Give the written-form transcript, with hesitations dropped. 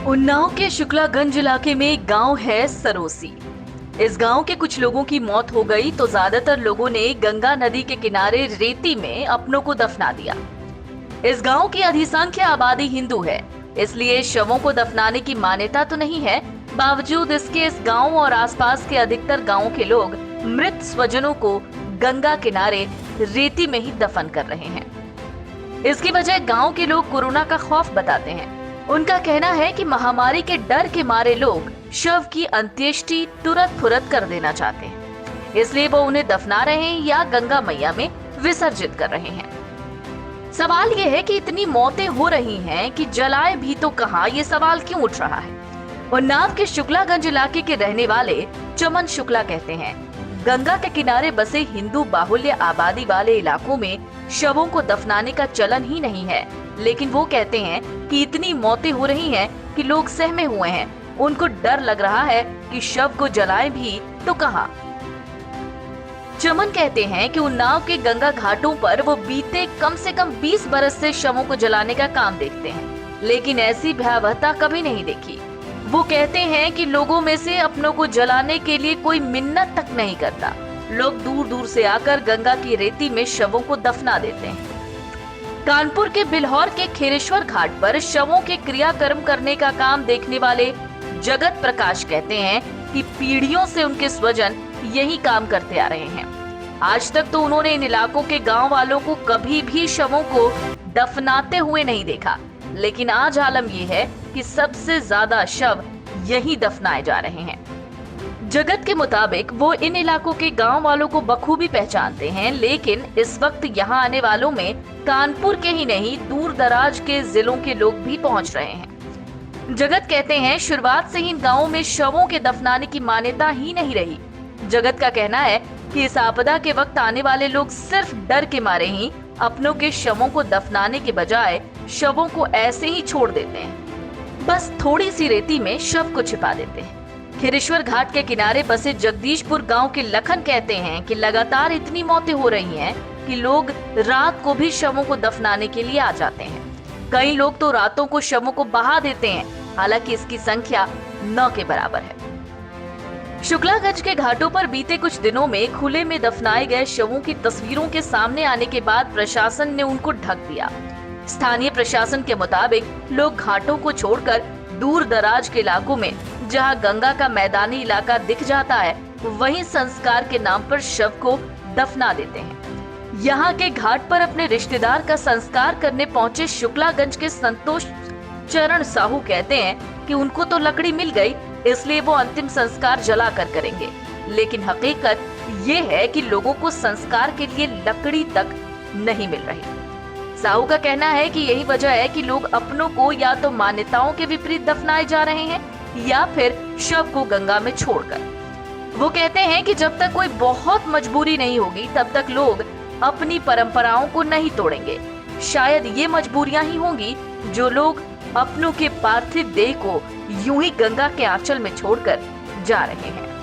उन्नाव के शुक्लागंज इलाके में एक गांव है सरोसी। इस गांव के कुछ लोगों की मौत हो गई तो ज्यादातर लोगों ने गंगा नदी के किनारे रेती में अपनों को दफना दिया। इस गांव की अधिसंख्य आबादी हिंदू है, इसलिए शवों को दफनाने की मान्यता तो नहीं है। बावजूद इसके इस गांव और आसपास के अधिकतर गांवों के लोग मृत स्वजनों को गंगा किनारे रेती में ही दफन कर रहे हैं। इसकी वजह गांव के लोग कोरोना का खौफ बताते हैं। उनका कहना है कि महामारी के डर के मारे लोग शव की अंत्येष्टि तुरंत फुरत कर देना चाहते हैं, इसलिए वो उन्हें दफना रहे हैं या गंगा मैया में विसर्जित कर रहे हैं। सवाल ये है कि इतनी मौतें हो रही हैं कि जलाए भी तो कहां, ये सवाल क्यों उठ रहा है। उन्नाव के शुक्लागंज इलाके के रहने वाले चमन शुक्ला कहते हैं, गंगा के किनारे बसे हिंदू बाहुल्य आबादी वाले इलाकों में शवों को दफनाने का चलन ही नहीं है, लेकिन वो कहते हैं कि इतनी मौतें हो रही हैं कि लोग सहमे हुए हैं। उनको डर लग रहा है कि शव को जलाएं भी तो कहां। चमन कहते हैं कि उन्नाव के गंगा घाटों पर वो बीते कम से कम 20 बरस से शवों को जलाने का काम देखते हैं, लेकिन ऐसी भयावहता कभी नहीं देखी। वो कहते हैं कि लोगों में से अपनों को जलाने के लिए कोई मिन्नत तक नहीं करता। लोग दूर दूर से आकर गंगा की रेती में शवों को दफना देते हैं। कानपुर के बिल्हौर के खेरेश्वर घाट पर शवों के क्रियाकर्म करने का काम देखने वाले जगत प्रकाश कहते हैं कि पीढ़ियों से उनके स्वजन यही काम करते आ रहे हैं। आज तक तो उन्होंने इन इलाकों के गांव वालों को कभी भी शवों को दफनाते हुए नहीं देखा, लेकिन आज आलम यह है कि सबसे ज्यादा शव यहीं दफनाए जा रहे हैं। जगत के मुताबिक वो इन इलाकों के गांव वालों को बखूबी पहचानते हैं, लेकिन इस वक्त यहाँ आने वालों में कानपुर के ही नहीं दूर दराज के जिलों के लोग भी पहुंच रहे हैं। जगत कहते हैं शुरुआत से ही इन गांवों में शवों के दफनाने की मान्यता ही नहीं रही। जगत का कहना है कि इस आपदा के वक्त आने वाले लोग सिर्फ डर के मारे ही अपनों के शवों को दफनाने के बजाय शवों को ऐसे ही छोड़ देते हैं, बस थोड़ी सी रेती में शव को छिपा देते हैं। खेरेश्वर घाट के किनारे बसे जगदीशपुर गांव के लखन कहते हैं कि लगातार इतनी मौतें हो रही हैं कि लोग रात को भी शवों को दफनाने के लिए आ जाते हैं। कई लोग तो रातों को शवों को बहा देते हैं, हालांकि इसकी संख्या 9 के बराबर है। शुक्लागंज के घाटों पर बीते कुछ दिनों में खुले में दफनाए गए शवों की तस्वीरों के सामने आने के बाद प्रशासन ने उनको ढक दिया। स्थानीय प्रशासन के मुताबिक लोग घाटों को छोड़कर दूर दराज के इलाकों में जहां गंगा का मैदानी इलाका दिख जाता है, वहीं संस्कार के नाम पर शव को दफना देते हैं। यहाँ के घाट पर अपने रिश्तेदार का संस्कार करने पहुंचे शुक्लागंज के संतोष चरण साहू कहते हैं कि उनको तो लकड़ी मिल गई, इसलिए वो अंतिम संस्कार जलाकर करेंगे, लेकिन हकीकत ये है कि लोगों को संस्कार के लिए लकड़ी तक नहीं मिल रही। साहू का कहना है कि यही वजह है कि लोग अपनों को या तो मान्यताओं के विपरीत दफनाए जा रहे हैं या फिर शव को गंगा में छोड़कर। वो कहते हैं कि जब तक कोई बहुत मजबूरी नहीं होगी तब तक लोग अपनी परंपराओं को नहीं तोड़ेंगे। शायद ये मजबूरियां ही होंगी जो लोग अपनों के पार्थिव देह को यूं ही गंगा के आंचल में छोड़कर जा रहे हैं।